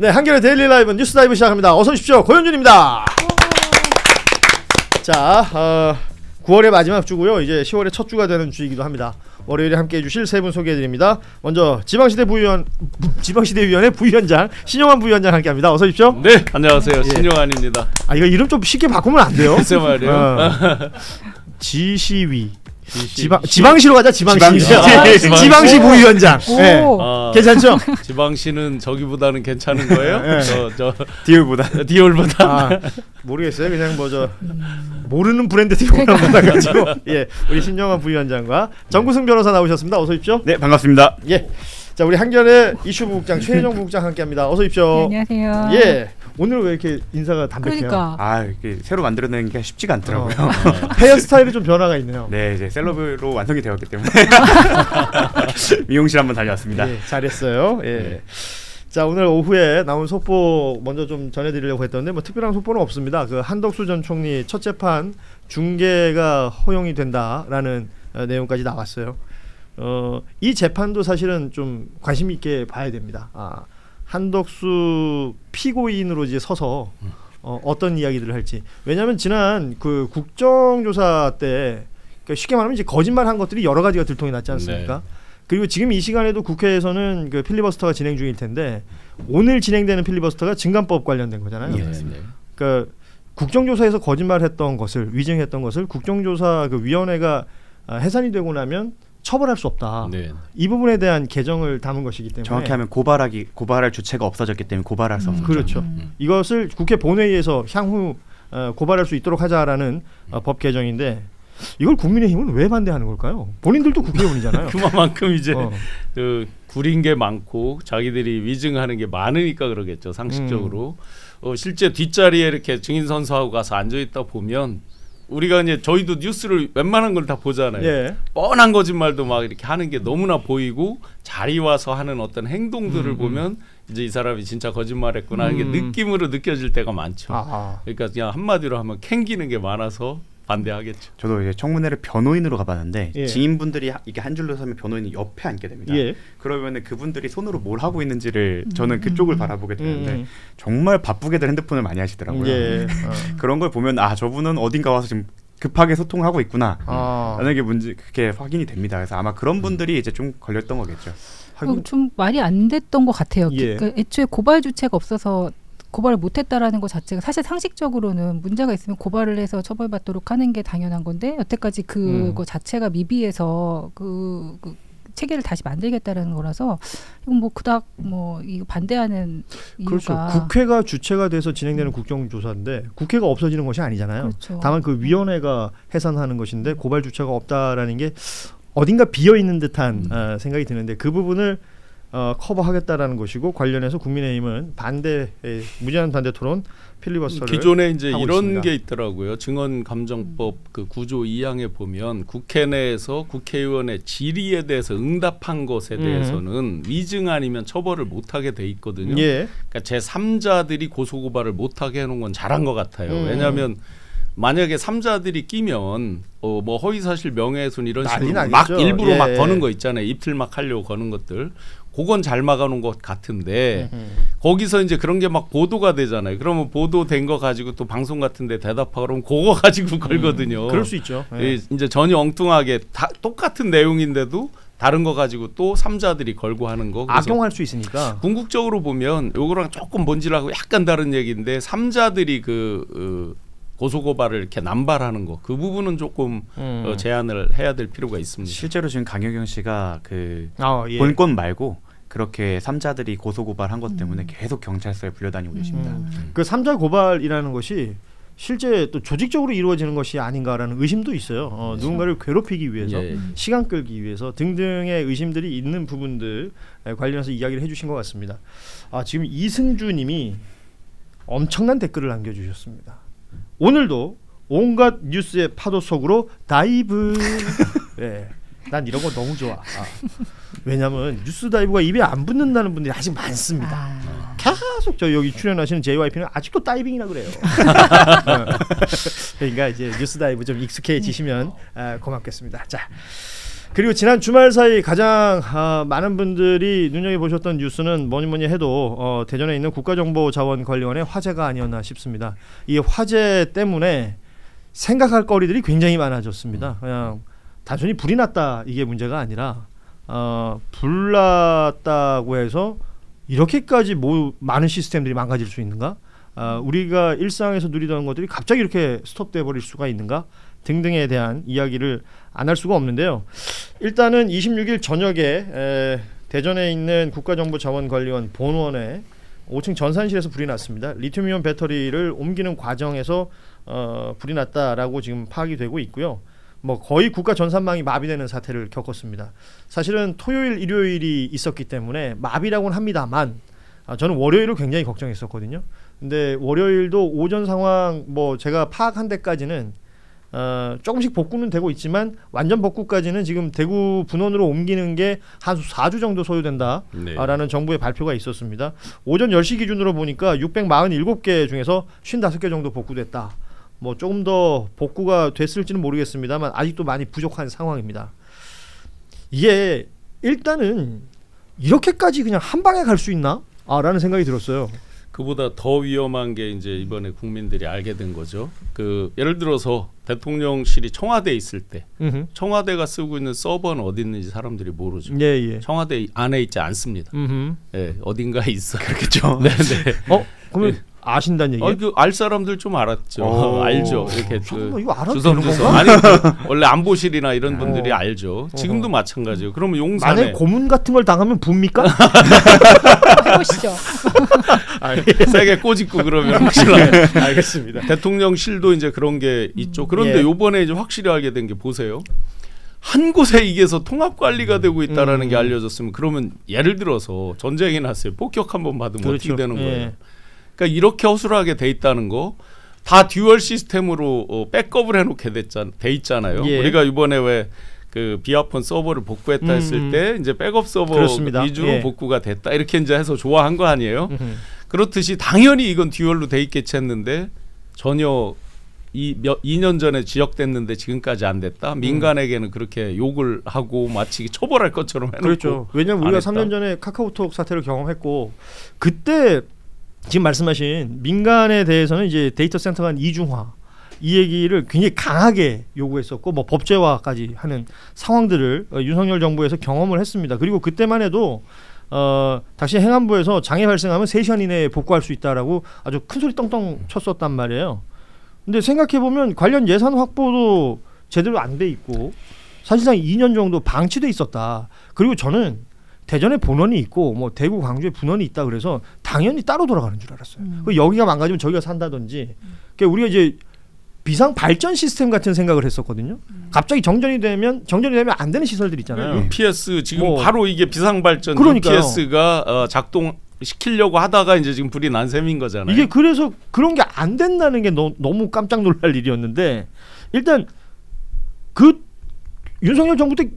네, 한겨레 데일리 라이브 뉴스 다이브 시작합니다. 어서 오십시오. 고현준입니다. 자, 9월의 마지막 주고요. 이제 10월의 첫 주가 되는 주이기도 합니다. 월요일에 함께해 주실 세 분 소개해드립니다. 먼저 지방시대위원회 부위원장 신용환 부위원장 함께합니다. 어서 오십시오. 네, 안녕하세요. 신용환입니다. 아, 이거 이름 좀 쉽게 바꾸면 안 돼요? 글쎄 말이에요. 지시위. 지방시로 가자. 지방시 부위원장. 네. 괜찮죠? 지방시는 저기보다는 괜찮은 거예요? 네. 저 디올보다. 모르겠어요. 그냥 모르는 브랜드 디올보다 가지고. 예, 우리 신영환 부위원장과 정구승 변호사 나오셨습니다. 어서 오십시오. 네, 반갑습니다. 예, 자 우리 한겨레 이슈부국장 최혜정 부국장 함께합니다. 어서 오십시오. 네, 안녕하세요. 예. 오늘 왜 이렇게 인사가 담백해요? 그러니까. 이게 새로 만들어내는 게 쉽지가 않더라고요. 헤어스타일이 좀 변화가 있네요. 네, 이제 셀럽으로 완성이 되었기 때문에 미용실 한번 다녀왔습니다. 예, 잘했어요. 예. 자, 오늘 오후에 나온 속보 먼저 좀 전해드리려고 했던데 특별한 속보는 없습니다. 그 한덕수 전 총리 첫 재판 중계가 허용이 된다라는 내용까지 나왔어요. 이 재판도 사실은 좀 관심 있게 봐야 됩니다. 한덕수 피고인으로 이제 서서 어떤 이야기들을 할지. 왜냐하면 지난 그 국정조사 때 그러니까 쉽게 말하면 이제 거짓말한 것들이 여러 가지가 들통이 났지 않습니까? 네. 그리고 지금 이 시간에도 국회에서는 그 필리버스터가 진행 중일 텐데 오늘 진행되는 필리버스터가 증감법 관련된 거잖아요. 네. 그러니까 국정조사에서 거짓말했던 것을 위증했던 것을 국정조사 그 위원회가 해산이 되고 나면 처벌할 수 없다. 네. 이 부분에 대한 개정을 담은 것이기 때문에 정확히 하면 고발할 주체가 없어졌기 때문에 고발할 수 없죠. 그렇죠. 이것을 국회 본회의에서 향후 고발할 수 있도록 하자라는 법 개정인데 이걸 국민의힘은 왜 반대하는 걸까요? 본인들도 국회의원이잖아요. 그만큼 이제 구린 게 많고 자기들이 위증하는 게 많으니까 그러겠죠. 상식적으로. 실제 뒷자리에 이렇게 증인 선서하고 가서 앉아 있다 보면 우리가 이제 저희도 뉴스를 웬만한 걸 다 보잖아요. 예. 뻔한 거짓말도 막 이렇게 하는 게 너무나 보이고 자리 와서 하는 어떤 행동들을 보면 이제 이 사람이 진짜 거짓말했구나 하는 게 느낌으로 느껴질 때가 많죠. 그러니까 그냥 한마디로 하면 캥기는 게 많아서 반대하겠죠. 저도 이제 청문회를 변호인으로 가봤는데 증인분들이 이게 한 줄로 서면 변호인이 옆에 앉게 됩니다. 그러면 그분들이 손으로 뭘 하고 있는지를 저는 그쪽을 바라보게 되는데 정말 바쁘게들 핸드폰을 많이 하시더라고요. 그런 걸 보면 저분은 어딘가 와서 지금 급하게 소통하고 있구나 라는 게 그게 확인이 됩니다. 그래서 아마 그런 분들이 이제 좀 걸렸던 거겠죠. 좀 말이 안 됐던 것 같아요. 그러니까 애초에 고발 주체가 없어서 고발을 못했다라는 것 자체가 사실 상식적으로는 문제가 있으면 고발을 해서 처벌받도록 하는 게 당연한 건데 여태까지 그거 자체가 미비해서 그 체계를 다시 만들겠다라는 거라서 이건 그닥 이거 반대하는 이유가 그렇죠. 국회가 주체가 돼서 진행되는 국정조사인데 국회가 없어지는 것이 아니잖아요. 그렇죠. 다만 그 위원회가 해산하는 것인데 고발 주체가 없다라는 게 어딘가 비어 있는 듯한 생각이 드는데 그 부분을 커버하겠다라는 것이고 관련해서 국민의힘은 무제한 반대 토론 필리버스터를 기존에 이제 이런 있습니다. 게 있더라고요. 증언감정법 그 구조 2항에 보면 국회 내에서 국회의원의 질의에 대해서 응답한 것에 대해서는 위증 아니면 처벌을 못하게 돼 있거든요. 그러니까 제3자들이 고소고발을 못하게 해놓은 건 잘한 것 같아요. 왜냐하면 만약에 3자들이 끼면 허위사실 명예훼손 이런 식으로 막 일부러 막 거는 거 있잖아요. 입틀 막 하려고 거는 것들. 그건 잘 막아놓은 것 같은데 거기서 이제 그런 게 막 보도가 되잖아요. 그러면 보도된 거 가지고 또 방송 같은 데 대답하고 그러면 그거 가지고 걸거든요. 그럴 수 있죠. 이제 전혀 엉뚱하게 똑같은 내용인데도 다른 거 가지고 또 3자들이 걸고 하는 거. 악용할 수 있으니까. 궁극적으로 보면 요거랑 조금 본질하고 약간 다른 얘기인데 3자들이 고소고발을 이렇게 남발하는 거 그 부분은 조금 제한을 해야 될 필요가 있습니다. 실제로 지금 강효경 씨가 본건 말고 그렇게 3자들이 고소고발한 것 때문에 계속 경찰서에 불려다니고 계십니다. 그 3자 고발이라는 것이 실제 또 조직적으로 이루어지는 것이 아닌가라는 의심도 있어요. 누군가를 괴롭히기 위해서 시간 끌기 위해서 등등의 의심들이 있는 부분들 관련해서 이야기를 해주신 것 같습니다. 지금 이승주 님이 엄청난 댓글을 남겨주셨습니다. 오늘도 온갖 뉴스의 파도 속으로 다이브. 네, 난 이런 거 너무 좋아. 왜냐하면 뉴스 다이브가 입에 안 붙는다는 분들이 아직 많습니다. 계속 저 여기 출연하시는 JYP는 아직도 다이빙이나 그래요. 그러니까 이제 뉴스 다이브 좀 익숙해지시면 고맙겠습니다. 자, 그리고 지난 주말 사이 가장 많은 분들이 눈여겨보셨던 뉴스는 뭐니 해도 대전에 있는 국가정보자원관리원의 화재가 아니었나 싶습니다. 이 화재 때문에 생각할 거리들이 굉장히 많아졌습니다. 그냥 단순히 불이 났다 이게 문제가 아니라 불 났다고 해서 이렇게까지 많은 시스템들이 망가질 수 있는가? 우리가 일상에서 누리던 것들이 갑자기 이렇게 스톱돼 버릴 수가 있는가? 등등에 대한 이야기를 안 할 수가 없는데요. 일단은 26일 저녁에 대전에 있는 국가정보자원관리원 본원에 5층 전산실에서 불이 났습니다. 리튬이온 배터리를 옮기는 과정에서 불이 났다라고 지금 파악이 되고 있고요. 뭐 거의 국가 전산망이 마비되는 사태를 겪었습니다. 사실은 토요일, 일요일이 있었기 때문에 마비라고는 합니다만 저는 월요일을 굉장히 걱정했었거든요. 근데 월요일도 오전 상황 뭐 제가 파악한 데까지는 조금씩 복구는 되고 있지만 완전 복구까지는 지금 대구 분원으로 옮기는 게 한 4주 정도 소요된다라는 정부의 발표가 있었습니다. 오전 10시 기준으로 보니까 647개 중에서 55개 정도 복구됐다. 뭐 조금 더 복구가 됐을지는 모르겠습니다만 아직도 많이 부족한 상황입니다. 이게 일단은 이렇게까지 그냥 한 방에 갈 수 있나? 라는 생각이 들었어요. 그보다 더 위험한 게 이제 이번에 국민들이 알게 된 거죠. 그 예를 들어서 대통령실이 청와대에 있을 때 청와대가 쓰고 있는 서버는 어디 있는지 사람들이 모르죠. 청와대 안에 있지 않습니다. 예, 어딘가에 있어. 그렇겠죠. 네네. 그러면 아신다는 얘기예요? 그 알 사람들 좀 알았죠. 알죠. 이렇게 이거 알아도 되는 건가? 아니 원래 안보실이나 이런 분들이 알죠. 지금도 마찬가지예요. 그러면 용산에 만약에 고문 같은 걸 당하면 붑니까? 해보시죠. 세게 꼬집고 그러면 확실하게. 알겠습니다. 대통령실도 이제 그런 게 있죠. 그런데 요번에 이제 확실히 알게 된 게 보세요. 한 곳에 이게서 통합 관리가 되고 있다라는 게 알려졌으면 그러면 예를 들어서 전쟁이 났어요. 폭격 한번 받으면 그렇죠. 어떻게 되는 거예요? 그러니까 이렇게 허술하게 돼 있다는 거 다 듀얼 시스템으로 백업을 해놓게 돼 있잖아요. 우리가 이번에 왜 그 비아폰 서버를 복구했다 했을 때 이제 백업 서버 그렇습니다. 위주로 복구가 됐다 이렇게 이제 해서 좋아한 거 아니에요? 그렇듯이 당연히 이건 듀얼로 돼 있겠지 했는데 전혀 2년 전에 지적됐는데 지금까지 안 됐다. 민간에게는 그렇게 욕을 하고 마치 처벌할 것처럼 해놓고. 그렇죠. 왜냐하면 우리가 3년 전에 카카오톡 사태를 경험했고 그때 지금 말씀하신 민간에 대해서는 이제 데이터 센터 간 이중화 이 얘기를 굉장히 강하게 요구했었고 뭐 법제화까지 하는 상황들을 윤석열 정부에서 경험을 했습니다. 그리고 그때만 해도 당시 행안부에서 장애 발생하면 3시간 이내에 복구할 수 있다라고 아주 큰 소리 떵떵 쳤었단 말이에요. 근데 생각해보면 관련 예산 확보도 제대로 안 돼 있고 사실상 2년 정도 방치돼 있었다. 그리고 저는 대전에 본원이 있고 뭐 대구 광주에 분원이 있다 그래서 당연히 따로 돌아가는 줄 알았어요. 여기가 망가지면 저기가 산다든지. 그러니까 우리가 이제 비상 발전 시스템 같은 생각을 했었거든요. 갑자기 정전이 되면 안 되는 시설들 있잖아요. UPS 지금 바로 이게 비상 발전 UPS가 작동 시키려고 하다가 이제 지금 불이 난 셈인 거잖아요. 이게 그래서 그런 게 안 된다는 게 너무 깜짝 놀랄 일이었는데 일단 그 윤석열 정부 때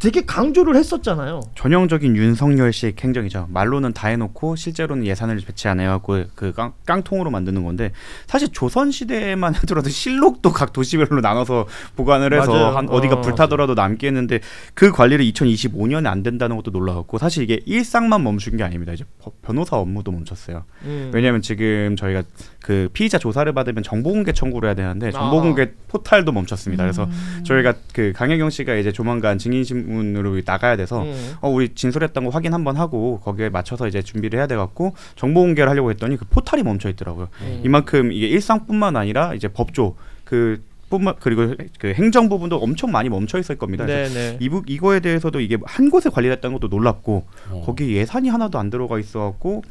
되게 강조를 했었잖아요. 전형적인 윤석열식 행정이죠. 말로는 다 해놓고 실제로는 예산을 배치 안 해갖고 그 깡통으로 만드는 건데 사실 조선시대만 하더라도 실록도 각 도시별로 나눠서 보관을 해서 한 어디가 불타더라도 남게 했는데 그 관리를 2025년에 안 된다는 것도 놀라웠고 사실 이게 일상만 멈춘 게 아닙니다. 이제 변호사 업무도 멈췄어요. 왜냐하면 지금 저희가 그 피의자 조사를 받으면 정보공개 청구를 해야 되는데 정보공개 포탈도 멈췄습니다. 그래서 저희가 그 강혜경 씨가 이제 조만간 증인신문으로 나가야 돼서 우리 진술했던 거 확인 한번 하고 거기에 맞춰서 이제 준비를 해야 돼갖고 정보공개를 하려고 했더니 그 포탈이 멈춰 있더라고요. 이만큼 이게 일상뿐만 아니라 이제 법조 그리고 그 행정 부분도 엄청 많이 멈춰 있을 겁니다. 이거에 대해서도 이게 한 곳에 관리됐다는 것도 놀랍고 거기 예산이 하나도 안 들어가 있어갖고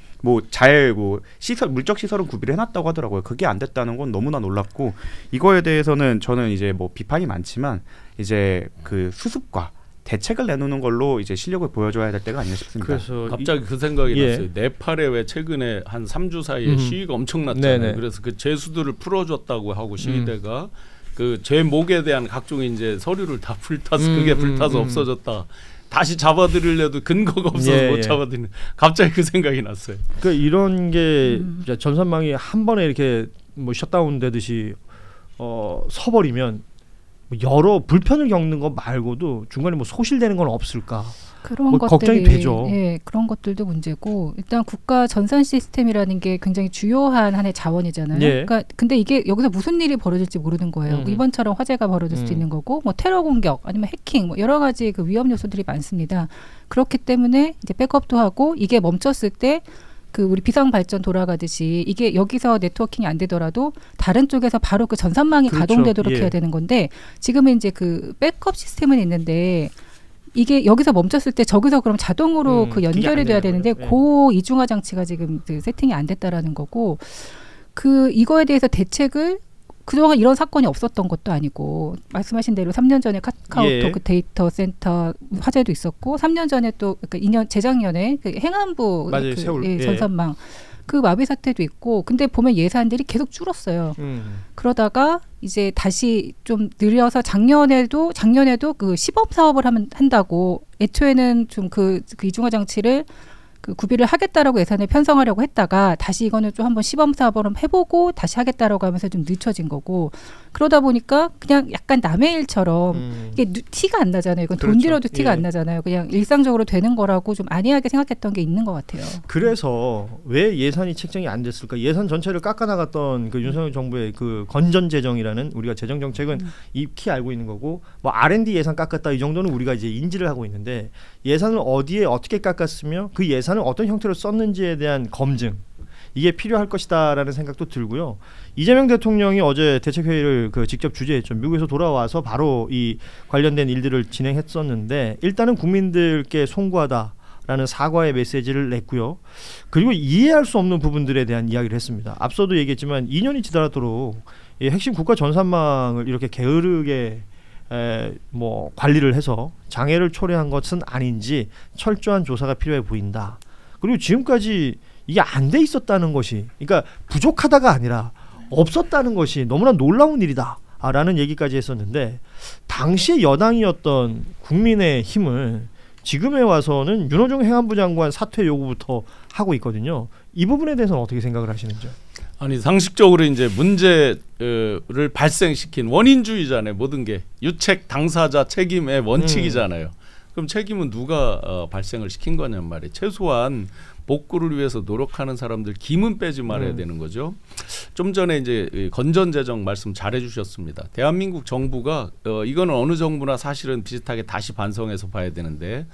시설 물적 시설은 구비를 해놨다고 하더라고요. 그게 안 됐다는 건 너무나 놀랍고 이거에 대해서는 저는 이제 뭐 비판이 많지만 이제 그 수습과 대책을 내놓는 걸로 이제 실력을 보여줘야 될 때가 아닌가 싶습니다. 그래서 갑자기 그 생각이 났어요. 네팔에 왜 최근에 한 3주 사이에 시위가 엄청 났잖아요. 그래서 그 죄수들을 풀어줬다고 하고 시위대가 그 제목에 대한 각종 이제 서류를 다 그게 불타서 없어졌다. 다시 잡아들이려도 근거가 없어서 못 잡아들이는. 갑자기 그 생각이 났어요. 그러니까 이런 게 전산망이 한 번에 이렇게 뭐 셧다운 되듯이 서버리면 뭐 여러 불편을 겪는 것 말고도 중간에 뭐 소실되는 건 없을까? 그런 뭐 것들이 걱정이 되죠. 예, 그런 것들도 문제고 일단 국가 전산 시스템이라는 게 굉장히 주요한 하나의 자원이잖아요. 예. 그러니까 근데 이게 여기서 무슨 일이 벌어질지 모르는 거예요. 이번처럼 화재가 벌어질 수도 있는 거고, 뭐 테러 공격 아니면 해킹, 뭐 여러 가지 그 위험 요소들이 많습니다. 그렇기 때문에 이제 백업도 하고 이게 멈췄을 때 그 우리 비상 발전 돌아가듯이 이게 여기서 네트워킹이 안 되더라도 다른 쪽에서 바로 그 전산망이 그렇죠. 가동되도록 예. 해야 되는 건데 지금은 이제 그 백업 시스템은 있는데. 이게 여기서 멈췄을 때 저기서 그럼 자동으로 그 연결이 돼야 되는데 그 이중화 장치가 지금 그 세팅이 안 됐다라는 거고 그 이거에 대해서 대책을 그동안 이런 사건이 없었던 것도 아니고 말씀하신 대로 3년 전에 카카오톡 그 데이터 센터 화재도 있었고 3년 전에 또 그러니까 재작년에 그 행안부 맞아요, 그 전산망 그 마비 사태도 있고 근데 보면 예산들이 계속 줄었어요. 그러다가 이제 다시 좀 늘려서 작년에도 그 시범 사업을 한다고 애초에는 좀 그 이중화 장치를 그 구비를 하겠다라고 예산을 편성하려고 했다가 다시 이거는 좀 한번 시범 사업을 해보고 다시 하겠다라고 하면서 좀 늦춰진 거고 그러다 보니까 그냥 약간 남의 일처럼 이게 티가 안 나잖아요. 이건 그렇죠. 돈 들여도 티가 안 나잖아요. 그냥 일상적으로 되는 거라고 좀 안이하게 생각했던 게 있는 것 같아요. 그래서 왜 예산이 책정이 안 됐을까? 예산 전체를 깎아나갔던 그 윤석열 정부의 그 건전 재정이라는 우리가 재정 정책은 익히 알고 있는 거고 뭐 R&D 예산 깎았다 이 정도는 우리가 이제 인지를 하고 있는데 예산을 어디에 어떻게 깎았으며 그 예산을 어떤 형태로 썼는지에 대한 검증 이게 필요할 것이다라는 생각도 들고요. 이재명 대통령이 어제 대책회의를 그 직접 주재했죠. 미국에서 돌아와서 바로 이 관련된 일들을 진행했었는데 일단은 국민들께 송구하다라는 사과의 메시지를 냈고요. 그리고 이해할 수 없는 부분들에 대한 이야기를 했습니다. 앞서도 얘기했지만 2년이 지나도록 이 핵심 국가 전산망을 이렇게 게으르게 뭐 관리를 해서 장애를 초래한 것은 아닌지 철저한 조사가 필요해 보인다. 그리고 지금까지 이게 안 돼 있었다는 것이 그러니까 부족하다가 아니라 없었다는 것이 너무나 놀라운 일이다 라는 얘기까지 했었는데 당시에 여당이었던 국민의힘은 지금에 와서는 윤호중 행안부 장관 사퇴 요구부터 하고 있거든요. 이 부분에 대해서는 어떻게 생각을 하시는지요? 아니 상식적으로 이제 문제를 발생시킨 원인주의잖아요. 모든 게 유책 당사자 책임의 원칙이잖아요. 그럼 책임은 누가 발생을 시킨 거냔 말이에요. 최소한 복구를 위해서 노력하는 사람들 김은 빼지 말아야 되는 거죠. 좀 전에 이제 건전재정 말씀 잘해 주셨습니다. 대한민국 정부가 이거는 어느 정부나 사실은 비슷하게 다시 반성해서 봐야 되는데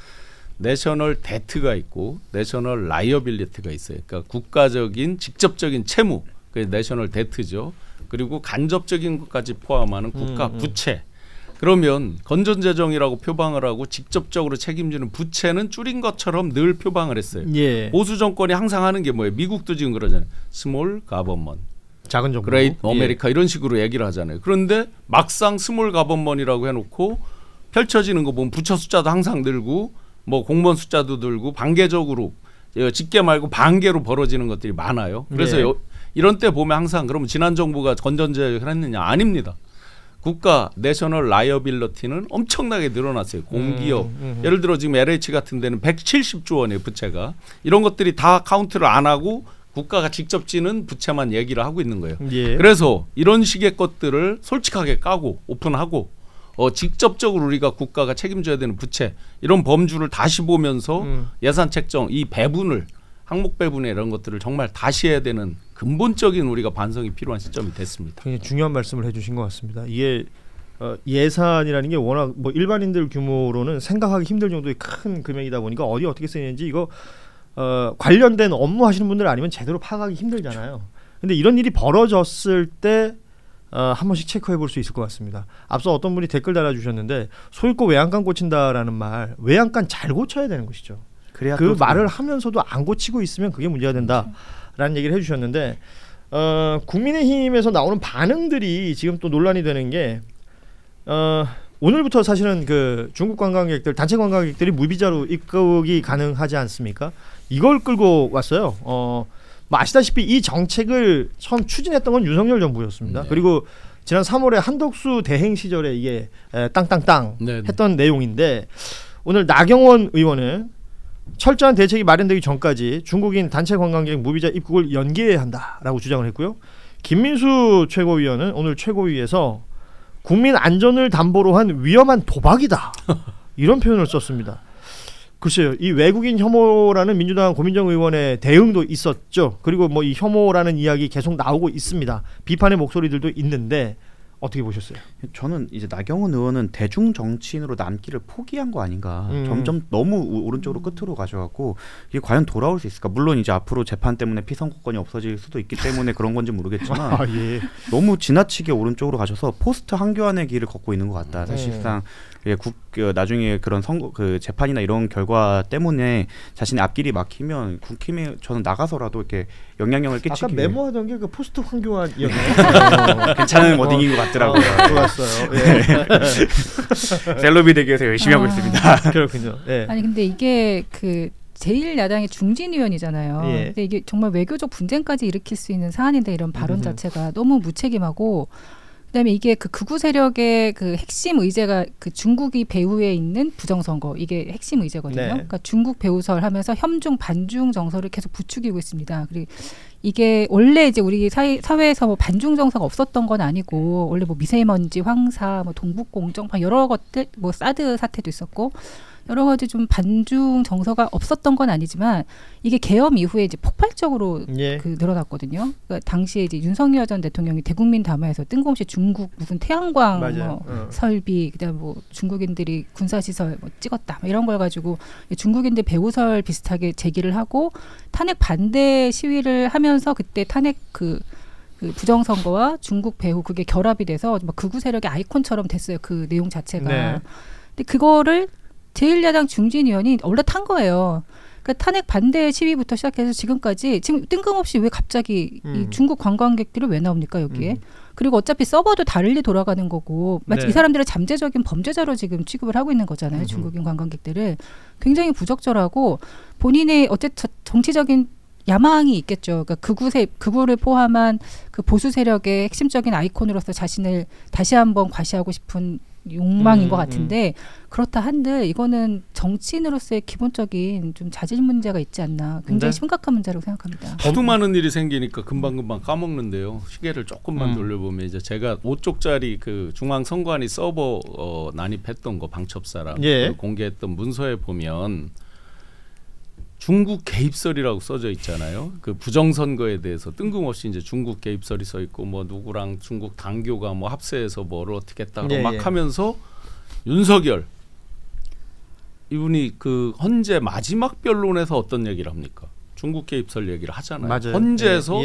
내셔널 데트가 있고 내셔널 라이어빌리티가 있어요. 그러니까 국가적인 직접적인 채무, 그게 내셔널 데트죠. 그리고 간접적인 것까지 포함하는 국가 부채. 그러면 건전재정이라고 표방을 하고 직접적으로 책임지는 부채는 줄인 것처럼 늘 표방을 했어요. 예. 보수 정권이 항상 하는 게 뭐예요? 미국도 지금 그러잖아요. 스몰 가버먼, 작은 정부, 그레이트 아메리카 이런 식으로 얘기를 하잖아요. 그런데 막상 스몰 가버먼이라고 해놓고 펼쳐지는 거 보면 부처 숫자도 항상 늘고 뭐 공무원 숫자도 늘고 반개적으로 직계 말고 반개로 벌어지는 것들이 많아요. 그래서 이런 때 보면 항상 그러면 지난 정부가 건전재정을 했느냐? 아닙니다. 국가 내셔널 라이어빌리티는 엄청나게 늘어났어요. 공기업 예를 들어 지금 LH 같은 데는 170조 원의 부채가 이런 것들이 다 카운트를 안 하고 국가가 직접 지는 부채만 얘기를 하고 있는 거예요. 예. 그래서 이런 식의 것들을 솔직하게 까고 오픈하고 직접적으로 우리가 국가가 책임져야 되는 부채 이런 범주를 다시 보면서 예산 책정 이 배분을 항목 배분에 이런 것들을 정말 다시 해야 되는 근본적인 우리가 반성이 필요한 시점이 됐습니다. 굉장히 중요한 말씀을 해주신 것 같습니다. 이게 예산이라는 게 워낙 뭐 일반인들 규모로는 생각하기 힘들 정도의 큰 금액이다 보니까 어디 어떻게 쓰는지 이거 관련된 업무 하시는 분들 아니면 제대로 파악하기 힘들잖아요. 근데 이런 일이 벌어졌을 때 한 번씩 체크해 볼 수 있을 것 같습니다. 앞서 어떤 분이 댓글 달아주셨는데 소잃고 외양간 고친다라는 말 외양간 잘 고쳐야 되는 것이죠. 그래야 그 말을 하면서도 안 고치고 있으면 그게 문제가 된다라는 얘기를 해주셨는데 국민의힘에서 나오는 반응들이 지금 또 논란이 되는 게 오늘부터 사실은 그 중국 관광객들 단체 관광객들이 무비자로 입국이 가능하지 않습니까? 이걸 끌고 왔어요. 뭐 아시다시피 이 정책을 처음 추진했던 건 윤석열 정부였습니다. 그리고 지난 3월에 한덕수 대행 시절에 이게 땅땅땅 했던 내용인데 오늘 나경원 의원은 철저한 대책이 마련되기 전까지 중국인 단체 관광객 무비자 입국을 연기해야 한다라고 주장을 했고요. 김민수 최고위원은 오늘 최고위에서 국민 안전을 담보로 한 위험한 도박이다. 이런 표현을 썼습니다. 글쎄요, 이 외국인 혐오라는 민주당 고민정 의원의 대응도 있었죠. 그리고 뭐 이 혐오라는 이야기 계속 나오고 있습니다. 비판의 목소리들도 있는데 어떻게 보셨어요? 저는 이제 나경원 의원은 대중 정치인으로 남기를 포기한 거 아닌가. 점점 너무 오른쪽으로 끝으로 가져갔고 이게 과연 돌아올 수 있을까? 물론 이제 앞으로 재판 때문에 피선거권이 없어질 수도 있기 때문에 그런 건지 모르겠지만 예. 너무 지나치게 오른쪽으로 가셔서 포스트 한교안의 길을 걷고 있는 것 같다. 사실상 나중에 그런 선거 재판이나 이런 결과 때문에 자신의 앞길이 막히면 국힘에 저는 나가서라도 이렇게 영향력을 끼치기 아까 메모하던 게 그 포스트 황교안이었네요. 괜찮은 워딩인 것 같더라고요. 좋았어요. 예. 셀럽이 되기 위해서 열심히 하고 있습니다. 그렇군요. 예. 아니 근데 이게 그 제1야당의 중진 의원이잖아요. 예. 근데 이게 정말 외교적 분쟁까지 일으킬 수 있는 사안인데 이런 발언 자체가 너무 무책임하고 그다음에 이게 그 극우 세력의 그 핵심 의제가 그 중국이 배후에 있는 부정선거 이게 핵심 의제거든요. 네. 그러니까 중국 배후설 하면서 혐중 반중 정서를 계속 부추기고 있습니다. 그리고 이게 원래 이제 우리 사회에서 뭐 반중 정서가 없었던 건 아니고 원래 뭐 미세먼지, 황사, 뭐 동북공정 여러 것들 뭐 사드 사태도 있었고 여러 가지 좀 반중 정서가 없었던 건 아니지만 이게 계엄 이후에 이제 폭발적으로 예. 그 늘어났거든요. 그러니까 당시에 이제 윤석열 전 대통령이 대국민 담화에서 뜬금없이 중국 무슨 태양광 뭐 설비 그다음 뭐 중국인들이 군사시설 뭐 찍었다 뭐 이런 걸 가지고 중국인들 배후설 비슷하게 제기를 하고 탄핵 반대 시위를 하면서 그때 탄핵 그 부정선거와 중국 배후 그게 결합이 돼서 막 극우 세력의 아이콘처럼 됐어요. 그 내용 자체가. 네. 근데 그거를 제1야당 중진 의원이 올라탄 거예요. 그러니까 탄핵 반대 시위부터 시작해서 지금까지 지금 뜬금없이 왜 갑자기 이 중국 관광객들이 왜 나옵니까 여기에? 그리고 어차피 서버도 다르게 돌아가는 거고 마치 네. 이 사람들은 잠재적인 범죄자로 지금 취급을 하고 있는 거잖아요. 중국인 관광객들을. 굉장히 부적절하고 본인의 어쨌든 정치적인 야망이 있겠죠. 그러니까 극우를 포함한 그 보수 세력의 핵심적인 아이콘으로서 자신을 다시 한번 과시하고 싶은 욕망인 것 같은데 그렇다 한들 이거는 정치인으로서의 기본적인 좀 자질 문제가 있지 않나 굉장히 심각한 문제라고 생각합니다. 하도 많은 일이 생기니까 금방금방 까먹는데요. 시계를 조금만 돌려보면 이제 제가 5쪽짜리 그 중앙선관위 서버 난입했던 거 방첩사랑 예. 공개했던 문서에 보면 중국 개입설이라고 써져 있잖아요. 그 부정선거에 대해서 뜬금없이 이제 중국 개입설이 써 있고 뭐 누구랑 중국 당교가 뭐 합세해서 뭐를 어떻게 했다고 막 하면서 윤석열 이분이 그 헌재 마지막 변론에서 어떤 얘기를 합니까? 중국 개입설 얘기를 하잖아요. 맞아요. 헌재에서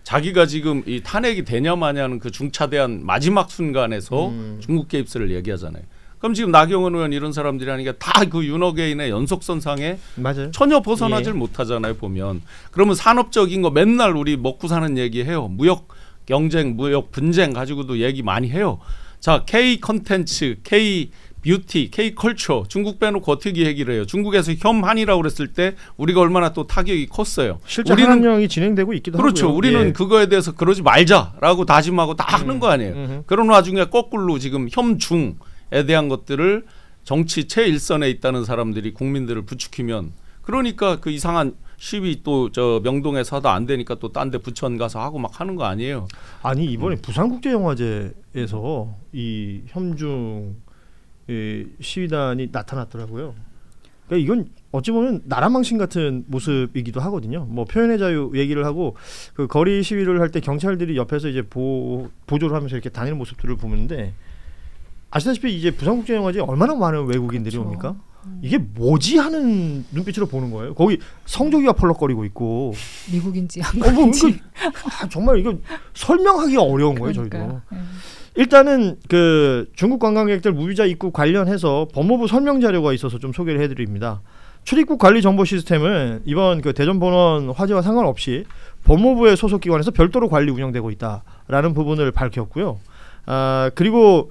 자기가 지금 이 탄핵이 되냐 마냐는 그 중차대한 마지막 순간에서 중국 개입설을 얘기하잖아요. 그럼 지금 나경원 의원 이런 사람들이 하니까 다 그 윤호개인의 연속선상에 맞아요. 전혀 벗어나질 못하잖아요. 보면. 그러면 산업적인 거 맨날 우리 먹고 사는 얘기해요. 무역 경쟁, 무역 분쟁 가지고도 얘기 많이 해요. 자, K 컨텐츠, K 뷰티, K 컬처 중국 빼놓고 어떻게 얘기를 해요. 중국에서 혐한이라고 그랬을 때 우리가 얼마나 또 타격이 컸어요. 실제 한한령이 진행되고 있기도 그렇죠. 하고요. 우리는 그거에 대해서 그러지 말자라고 다짐하고 다 하는 거 아니에요. 그런 와중에 거꾸로 지금 혐중에 대한 것들을 정치 최일선에 있다는 사람들이 국민들을 부추기면 그러니까 그 이상한 시위 또 저 명동에서 하다 안 되니까 또 딴 데 부천 가서 하고 막 하는 거 아니에요. 아니 이번에 부산국제영화제에서 이 혐중 시위단이 나타났더라고요. 그러니까 이건 어찌 보면 나라망신 같은 모습이기도 하거든요. 뭐 표현의 자유 얘기를 하고 그 거리 시위를 할 때 경찰들이 옆에서 이제 보조를 하면서 이렇게 다니는 모습들을 보는데 아시다시피 이제 부산국제영화제에 얼마나 많은 외국인들이 그렇죠. 옵니까? 이게 뭐지 하는 눈빛으로 보는 거예요. 거기 성조기가 펄럭거리고 있고 미국인지 한국인지 정말 이거 설명하기가 어려운 거예요. 그러니까요. 저희도. 일단은 그 중국 관광객들 무비자 입국 관련해서 법무부 설명 자료가 있어서 좀 소개를 해드립니다. 출입국 관리 정보 시스템은 이번 그 대전본원 화재와 상관없이 법무부의 소속 기관에서 별도로 관리 운영되고 있다라는 부분을 밝혔고요. 그리고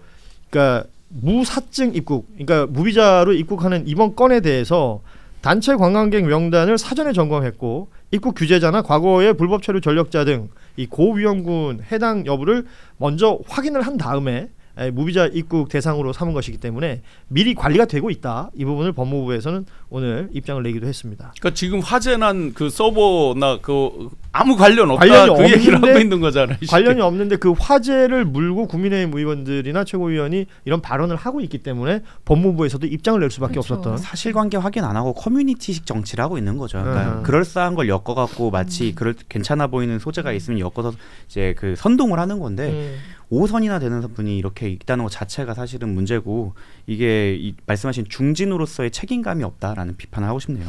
그러니까 무사증 입국, 그러니까 무비자로 입국하는 이번 건에 대해서 단체 관광객 명단을 사전에 점검했고 입국 규제자나 과거의 불법 체류 전력자 등 이 고위험군 해당 여부를 먼저 확인을 한 다음에 무비자 입국 대상으로 삼은 것이기 때문에 미리 관리가 되고 있다. 이 부분을 법무부에서는 오늘 입장을 내기도 했습니다. 그러니까 지금 화재난 그 서버나 그 아무 관련 없다 그 얘기를 하고 있는 거잖아요. 관련이 없는데 그 화재를 물고 국민의힘 의원들이나 최고위원이 이런 발언을 하고 있기 때문에 법무부에서도 입장을 낼 수밖에 그렇죠. 없었던. 사실관계 확인 안 하고 커뮤니티식 정치를 하고 있는 거죠. 그러니까 그럴싸한 걸 엮어갖고 마치 괜찮아 보이는 소재가 있으면 엮어서 이제 그 선동을 하는 건데 5선이나 되는 분이 이렇게 있다는 것 자체가 사실은 문제고 이게 말씀하신 중진으로서의 책임감이 없다라는 비판을 하고 싶네요.